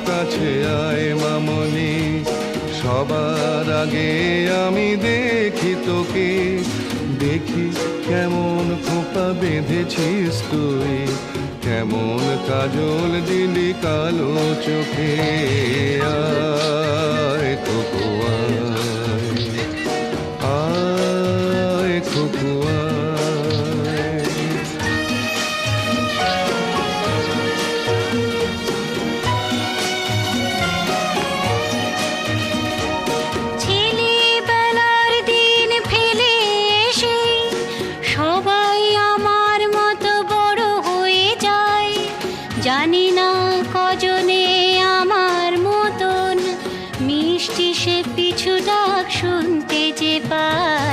কাছে আয় মামনি, সবার আগে আমি দেখি তোকে। দেখি কেমন খোপা বেঁধেছিস তুই, কেমন কাজল দিলি কালো চোখে। আয় খোকো আয়, আয় খোকো আয়। ছেলেবেলার দিন ফেলে এসে সবাই আমার মতো বড় হয়ে যায়। জানি না কজনে আমার মতন মিষ্টি সে পিছু ডাক শুনতে যে পায়।